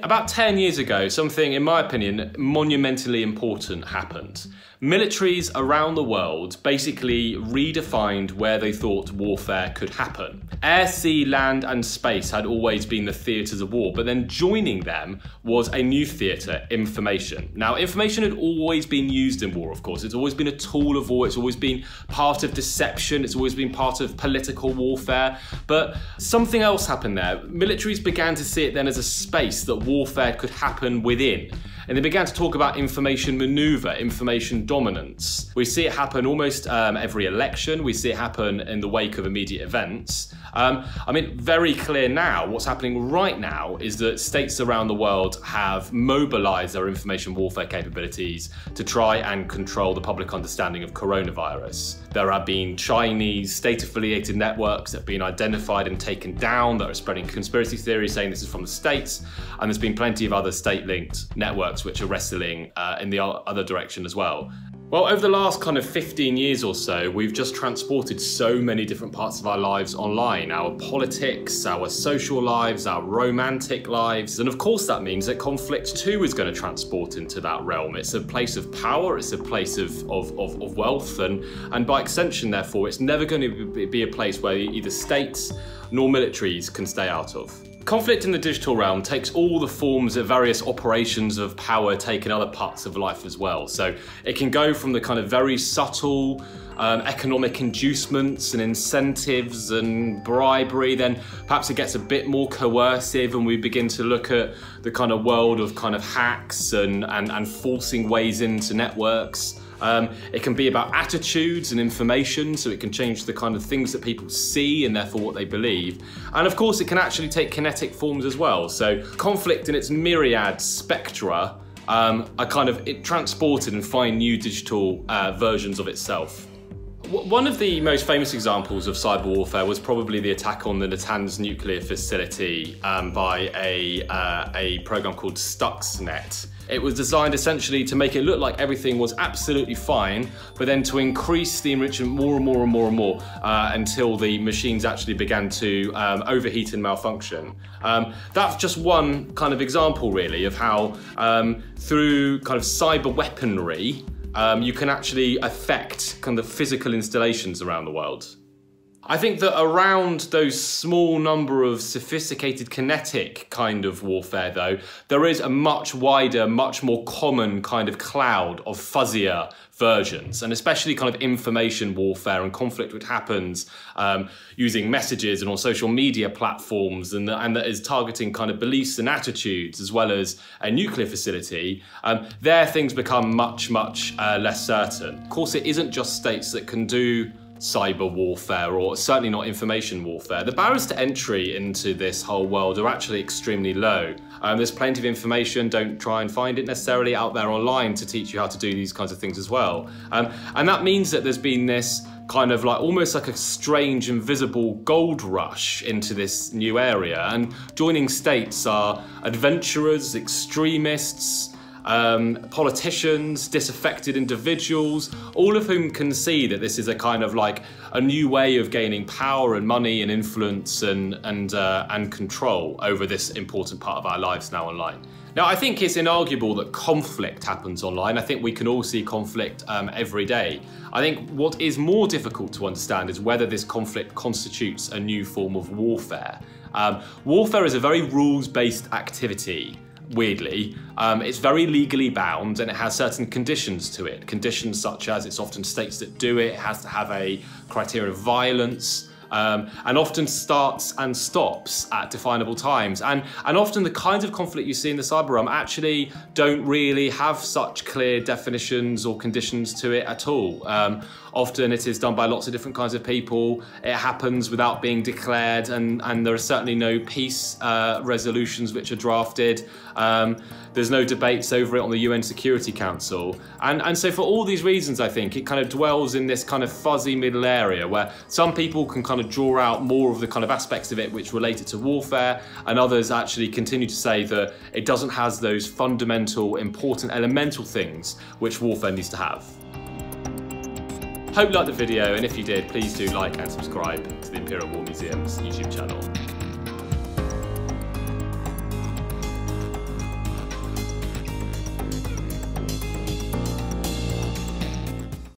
About 10 years ago, something, in my opinion, monumentally important happened. Militaries around the world basically redefined where they thought warfare could happen. Air, sea, land and space had always been the theatres of war, but then joining them was a new theatre, information. Now, information had always been used in war, of course. It's always been a tool of war, it's always been part of deception, it's always been part of political warfare, but something else happened there. Militaries began to see it then as a space that warfare could happen within. And they began to talk about information maneuver, information dominance. We see it happen almost every election. We see it happen in the wake of immediate events. I mean, very clear now, what's happening right now is that states around the world have mobilized their information warfare capabilities to try and control the public understanding of coronavirus. There have been Chinese state-affiliated networks that have been identified and taken down that are spreading conspiracy theories saying this is from the States, and there's been plenty of other state-linked networks which are wrestling in the other direction as well. Well, over the last kind of 15 years or so, we've just transported so many different parts of our lives online. Our politics, our social lives, our romantic lives. And of course that means that conflict too is going to transport into that realm. It's a place of power, it's a place of wealth, and by extension, therefore, it's never going to be a place where either states nor militaries can stay out of. Conflict in the digital realm takes all the forms of various operations of power take in other parts of life as well. So it can go from the kind of very subtle economic inducements and incentives and bribery, then perhaps it gets a bit more coercive and we begin to look at the kind of world of kind of hacks and forcing ways into networks. It can be about attitudes and information, so it can change the kind of things that people see and therefore what they believe. And of course it can actually take kinetic forms as well. So conflict in its myriad spectra are kind of transported and find new digital versions of itself. One of the most famous examples of cyber warfare was probably the attack on the Natanz nuclear facility by a program called Stuxnet. It was designed essentially to make it look like everything was absolutely fine, but then to increase the enrichment more and more and more and more until the machines actually began to overheat and malfunction. That's just one kind of example really of how through kind of cyber weaponry, you can actually affect kind of physical installations around the world. I think that around those small number of sophisticated kinetic kind of warfare though, there is a much wider, much more common kind of cloud of fuzzier versions, and especially kind of information warfare and conflict which happens using messages and on social media platforms and that is targeting kind of beliefs and attitudes as well as a nuclear facility. There things become much less certain. Of course, it isn't just states that can do cyber warfare, or certainly not information warfare. The barriers to entry into this whole world are actually extremely low. There's plenty of information, don't try and find it necessarily out there online to teach you how to do these kinds of things as well. And that means that there's been this kind of like almost like a strange invisible gold rush into this new area, and joining states are adventurers, extremists, politicians, disaffected individuals, all of whom can see that this is a kind of like a new way of gaining power and money and influence and control over this important part of our lives now online. Now, I think it's inarguable that conflict happens online. I think we can all see conflict every day. I think what is more difficult to understand is whether this conflict constitutes a new form of warfare. Warfare is a very rules-based activity. Weirdly, it's very legally bound and it has certain conditions to it. Conditions such as it's often states that do it, it has to have a criteria of violence, and often starts and stops at definable times. And often the kinds of conflict you see in the cyber realm actually don't really have such clear definitions or conditions to it at all. Often it is done by lots of different kinds of people. It happens without being declared, and there are certainly no peace resolutions which are drafted. There's no debates over it on the UN Security Council. And so for all these reasons, I think, it kind of dwells in this kind of fuzzy middle area where some people can kind of draw out more of the kind of aspects of it which relate it to warfare, and others actually continue to say that it doesn't have those fundamental, important, elemental things which warfare needs to have. Hope you liked the video, and if you did, please do like and subscribe to the Imperial War Museum's YouTube channel.